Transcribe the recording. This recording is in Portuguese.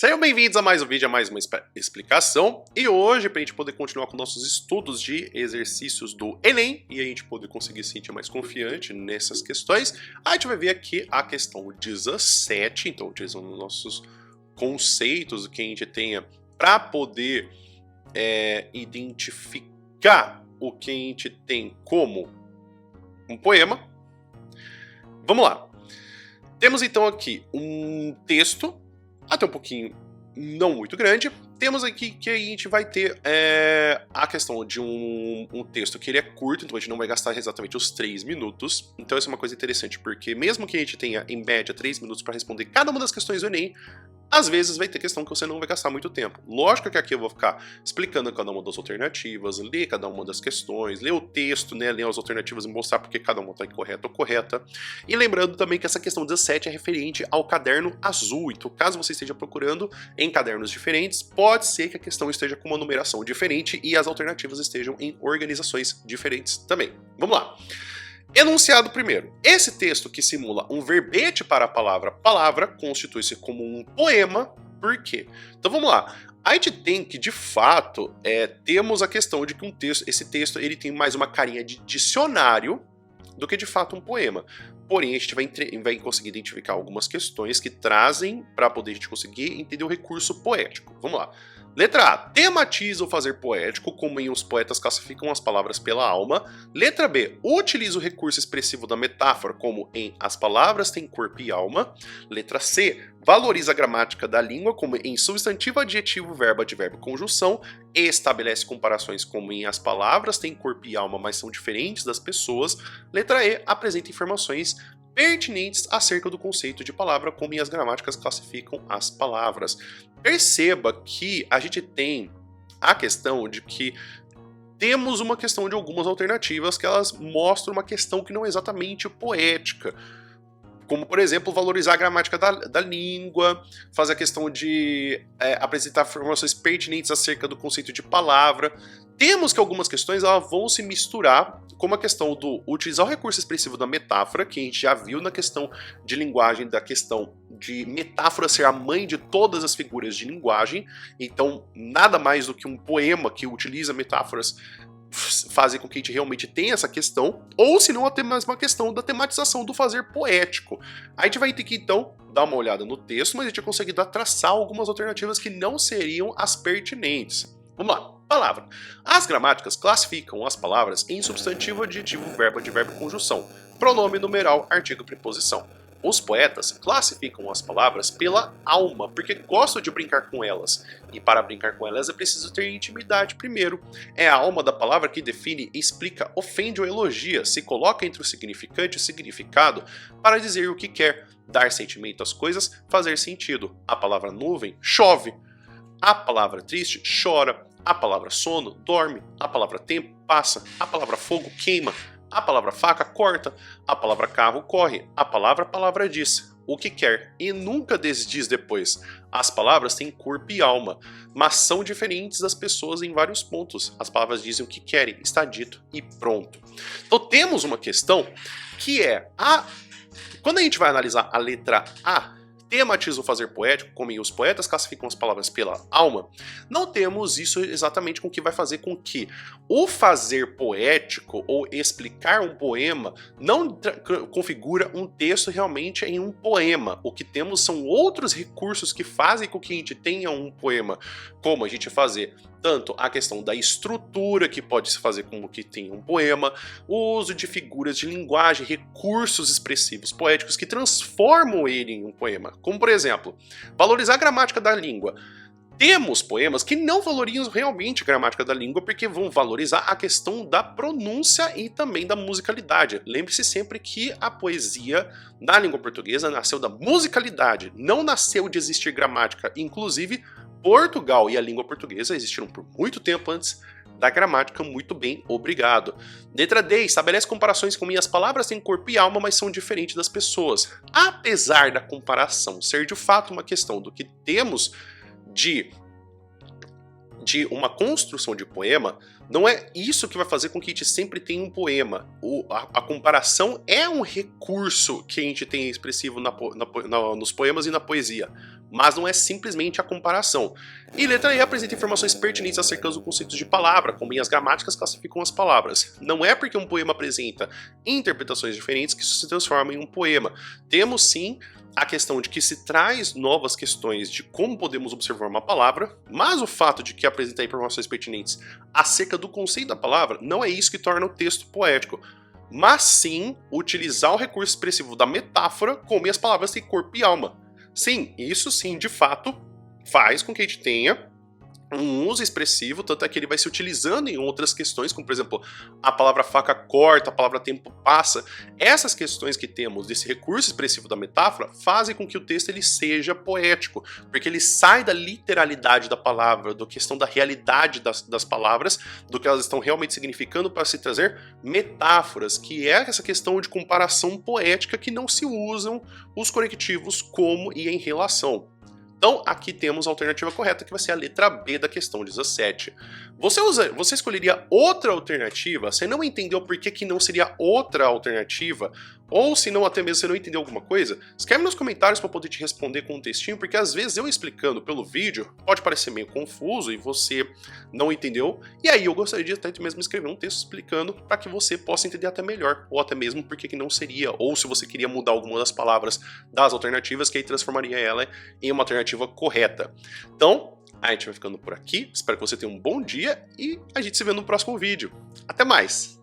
Sejam bem-vindos a mais um vídeo, a mais uma explicação. E hoje, para a gente poder continuar com nossos estudos de exercícios do Enem e a gente poder conseguir se sentir mais confiante nessas questões, a gente vai ver aqui a questão 17, então utilizando os nossos conceitos que a gente tenha para poder identificar o que a gente tem como um poema. Vamos lá. Temos então aqui um texto, até um pouquinho não muito grande. Temos aqui que a gente vai ter a questão de um texto que ele é curto, então a gente não vai gastar exatamente os 3 minutos. Então isso é uma coisa interessante, porque mesmo que a gente tenha em média 3 minutos para responder cada uma das questões do Enem, às vezes vai ter questão que você não vai gastar muito tempo. Lógico que aqui eu vou ficar explicando cada uma das alternativas, ler cada uma das questões, ler o texto, né, ler as alternativas e mostrar porque cada uma está incorreta ou correta. E lembrando também que essa questão 17 é referente ao caderno azul. Então, caso você esteja procurando em cadernos diferentes, pode ser que a questão esteja com uma numeração diferente e as alternativas estejam em organizações diferentes também. Vamos lá. Enunciado primeiro. Esse texto que simula um verbete para a palavra palavra constitui-se como um poema. Por quê? Então vamos lá. A gente tem que, de fato, temos a questão de que esse texto ele tem mais uma carinha de dicionário do que, de fato, um poema. Porém, a gente vai conseguir identificar algumas questões que trazem para poder a gente conseguir entender o recurso poético. Vamos lá. Letra A. Tematiza o fazer poético, como em os poetas classificam as palavras pela alma. Letra B. Utiliza o recurso expressivo da metáfora, como em as palavras têm corpo e alma. Letra C. Valoriza a gramática da língua, como em substantivo, adjetivo, verbo, advérbio, conjunção. E estabelece comparações, como em as palavras têm corpo e alma, mas são diferentes das pessoas. Letra E. Apresenta informações pertinentes acerca do conceito de palavra, como as gramáticas classificam as palavras. Perceba que a gente tem a questão de que temos uma questão de algumas alternativas que elas mostram uma questão que não é exatamente poética. Como, por exemplo, valorizar a gramática da língua, fazer a questão de apresentar informações pertinentes acerca do conceito de palavra. Temos que algumas questões elas vão se misturar, como a questão do utilizar o recurso expressivo da metáfora, que a gente já viu na questão de linguagem, da questão de metáfora ser a mãe de todas as figuras de linguagem. Então, nada mais do que um poema que utiliza metáforas fazem com que a gente realmente tenha essa questão, ou se não até mais uma questão da tematização do fazer poético. A gente vai ter que então dar uma olhada no texto, mas a gente vai conseguir traçar algumas alternativas que não seriam as pertinentes. Vamos lá. Palavra. As gramáticas classificam as palavras em substantivo, adjetivo, verbo, advérbio, conjunção, pronome, numeral, artigo, preposição. Os poetas classificam as palavras pela alma, porque gostam de brincar com elas. E para brincar com elas é preciso ter intimidade primeiro. É a alma da palavra que define, explica, ofende ou elogia, se coloca entre o significante e o significado para dizer o que quer, dar sentimento às coisas, fazer sentido. A palavra nuvem chove. A palavra triste chora. A palavra sono dorme. A palavra tempo passa. A palavra fogo queima. A palavra faca corta, a palavra carro corre, a palavra diz o que quer e nunca desdiz depois. As palavras têm corpo e alma, mas são diferentes das pessoas em vários pontos. As palavras dizem o que querem, está dito e pronto. Então temos uma questão que quando a gente vai analisar a letra A, tematiza o fazer poético, como os poetas classificam as palavras pela alma, não temos isso exatamente com o que vai fazer com que o fazer poético ou explicar um poema não configura um texto realmente em um poema. O que temos são outros recursos que fazem com que a gente tenha um poema, como a gente fazer tanto a questão da estrutura, que pode se fazer como que tem um poema, o uso de figuras de linguagem, recursos expressivos poéticos que transformam ele em um poema. Como, por exemplo, valorizar a gramática da língua. Temos poemas que não valorizam realmente a gramática da língua porque vão valorizar a questão da pronúncia e também da musicalidade. Lembre-se sempre que a poesia na língua portuguesa nasceu da musicalidade, não nasceu de existir gramática. Inclusive, Portugal e a língua portuguesa existiram por muito tempo antes da gramática. Muito bem, obrigado. Letra D. Estabelece comparações com minhas palavras têm corpo e alma, mas são diferentes das pessoas. Apesar da comparação ser de fato uma questão do que temos de uma construção de poema, não é isso que vai fazer com que a gente sempre tenha um poema. A comparação é um recurso que a gente tem expressivo nos poemas e na poesia. mas não é simplesmente a comparação. E letra E apresenta informações pertinentes acerca do conceito de palavra, como linhas gramáticas classificam as palavras. Não é porque um poema apresenta interpretações diferentes que isso se transforma em um poema. Temos sim a questão de que se traz novas questões de como podemos observar uma palavra, mas o fato de que apresenta informações pertinentes acerca do conceito da palavra não é isso que torna o texto poético, mas sim utilizar o recurso expressivo da metáfora como as palavras têm corpo e alma. Sim, isso sim, de fato, faz com que a gente tenha um uso expressivo, tanto é que ele vai se utilizando em outras questões, como por exemplo, a palavra faca corta, a palavra tempo passa. Essas questões que temos desse recurso expressivo da metáfora fazem com que o texto ele seja poético, porque ele sai da literalidade da palavra, da questão da realidade das palavras, do que elas estão realmente significando, para se trazer metáforas, que é essa questão de comparação poética que não se usam os conectivos como e em relação. Então, aqui temos a alternativa correta, que vai ser a letra B da questão 17. Você escolheria outra alternativa? Você não entendeu por que não seria outra alternativa? Ou se não, até mesmo você não entendeu alguma coisa? Escreve nos comentários para poder te responder com um textinho, porque às vezes eu explicando pelo vídeo pode parecer meio confuso e você não entendeu. E aí eu gostaria de até mesmo escrever um texto explicando para que você possa entender até melhor, ou até mesmo por que não seria, ou se você queria mudar alguma das palavras das alternativas, que aí transformaria ela em uma alternativa correta. Então, a gente vai ficando por aqui, espero que você tenha um bom dia e a gente se vê no próximo vídeo. Até mais!